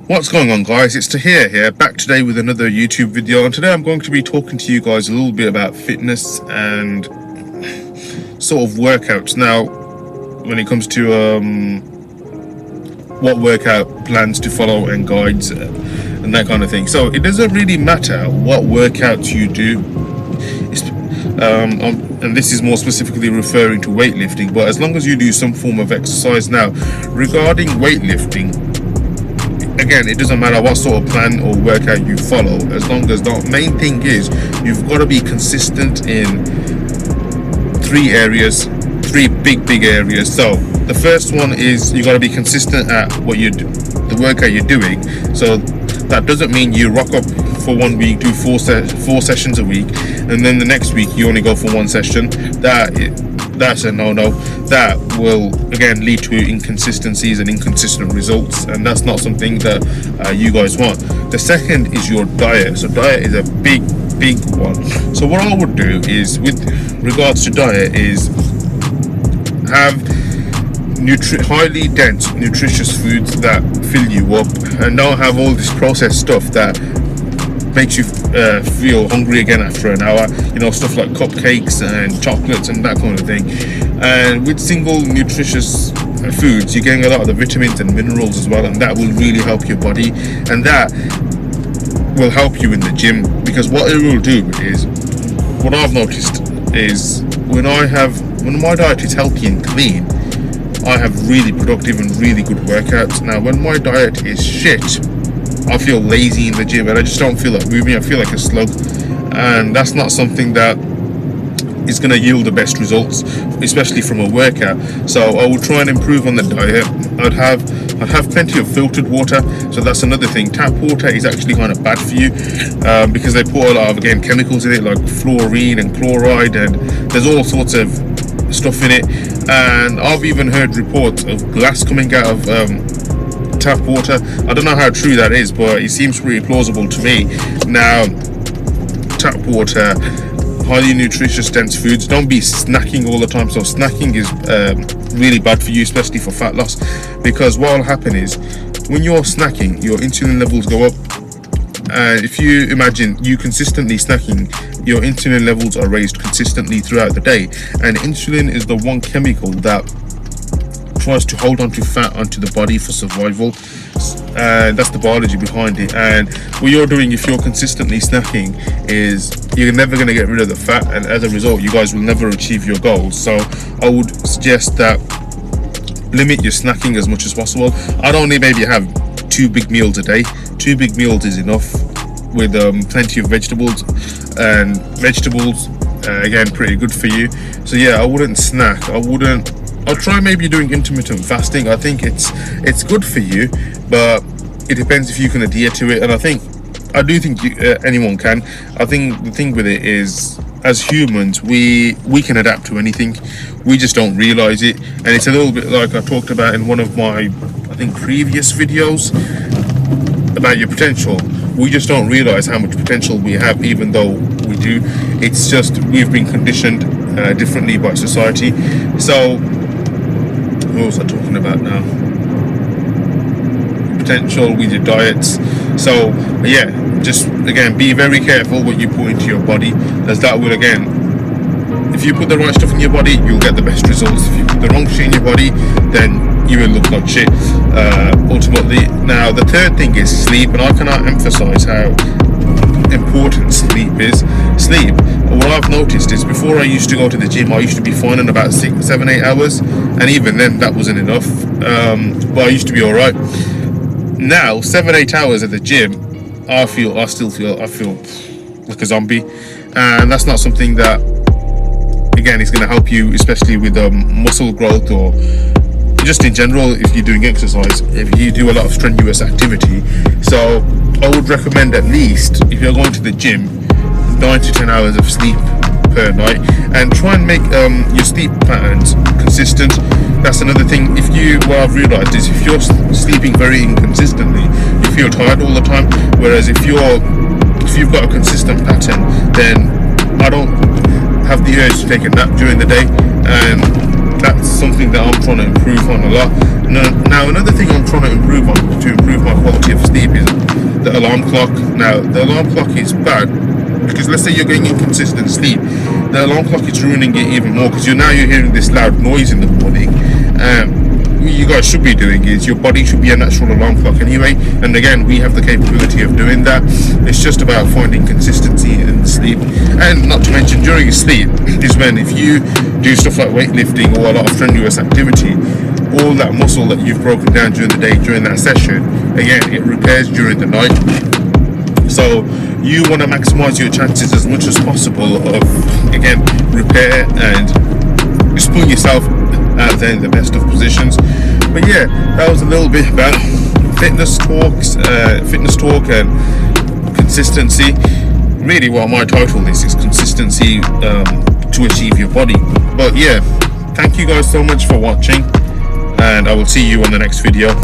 What's going on, guys? It's Taher here, back today with another YouTube video, and today I'm going to be talking to you guys a little bit about fitness and sort of workouts. Now, when it comes to what workout plans to follow and guides and that kind of thing. So it doesn't really matter what workouts you do, and this is more specifically referring to weightlifting, but as long as you do some form of exercise. Now, regarding weightlifting, again, it doesn't matter what sort of plan or workout you follow, as long as the main thing is you've got to be consistent in three big areas. So the first one is you got to be consistent at what you do, the workout you're doing. So that doesn't mean you rock up for 1 week, do four sessions a week, and then the next week you only go for one session. That's a no-no. That will again lead to inconsistencies and inconsistent results, and that's not something that you guys want. The second is your diet. So diet is a big one. So what I would do is, with regards to diet, is have highly dense, nutritious foods that fill you up, and don't have all this processed stuff that makes you feel hungry again after an hour. You know, stuff like cupcakes and chocolates and that kind of thing. And with single nutritious foods, you're getting a lot of the vitamins and minerals as well, and that will really help your body, and that will help you in the gym. Because what it will do is, what I've noticed is, when my diet is healthy and clean, I have really productive and really good workouts. Now, when my diet is shit, I feel lazy in the gym and I just don't feel like moving. I feel like a slug, and that's not something that is going to yield the best results, especially from a workout. So I will try and improve on the diet. I'd have plenty of filtered water. So that's another thing. Tap water is actually kind of bad for you, because they put a lot of, again, chemicals in it, like fluorine and chloride, and there's all sorts of stuff in it. And I've even heard reports of glass coming out of tap water. I don't know how true that is, but it seems pretty plausible to me. Now, tap water, highly nutritious, dense foods. Don't be snacking all the time. So snacking is really bad for you, especially for fat loss, because what will happen is, when you're snacking, your insulin levels go up. And if you imagine you consistently snacking, your insulin levels are raised consistently throughout the day, and insulin is the one chemical that tries to hold on to fat onto the body for survival, and that's the biology behind it. And what you're doing, if you're consistently snacking, is you're never going to get rid of the fat, and as a result you guys will never achieve your goals. So I would suggest that limit your snacking as much as possible. I'd only maybe have 2 big meals a day. 2 big meals is enough, with plenty of vegetables, and vegetables again, pretty good for you. So yeah, I wouldn't snack. I'll try maybe doing intermittent fasting. I think it's good for you, but it depends if you can adhere to it. And I do think anyone can. I think the thing with it is, as humans, we can adapt to anything. We just don't realize it. And it's a little bit like I talked about in one of my, I think, previous videos about your potential. We just don't realize how much potential we have, even though we do. It's just we've been conditioned differently by society. So what was I talking about now? Potential with your diets. So yeah, just again, be very careful what you put into your body, as that will, again, if you put the right stuff in your body, you'll get the best results. If you put the wrong shit in your body, then you will look like shit ultimately. Now, the third thing is sleep, and I cannot emphasize how important sleep is. Sleep, what I've noticed is, before I used to go to the gym, I used to be fine in about 6, 7, 8 hours, and even then that wasn't enough, but I used to be all right. Now, 7, 8 hours at the gym, I feel like a zombie, and that's not something that, again, is going to help you, especially with muscle growth, or just in general if you're doing exercise, if you do a lot of strenuous activity. So I would recommend, at least if you're going to the gym, 9 to 10 hours of sleep per night, and try and make your sleep patterns consistent. That's another thing. What I've realized is, if you're sleeping very inconsistently, you feel tired all the time. Whereas if you've got a consistent pattern, then I don't have the urge to take a nap during the day, and that's something that I'm trying to improve on a lot. Now, another thing I'm trying to improve on, to improve my quality of sleep is the alarm clock. Now, the alarm clock is bad because let's say you're getting inconsistent sleep, the alarm clock is ruining it even more, because you're hearing this loud noise in the morning. What you guys should be doing is, your body should be a natural alarm clock anyway, and again, we have the capability of doing that. It's just about finding consistency in the sleep. And not to mention, during sleep is when, if you do stuff like weightlifting or a lot of strenuous activity, all that muscle that you've broken down during the day, during that session, again, it repairs during the night. So you want to maximize your chances as much as possible of, again, repair and just putting yourself out there in the best of positions. But yeah, that was a little bit about fitness talk and consistency. Really what my title is consistency to achieve your body. But yeah, thank you guys so much for watching, and I will see you on the next video.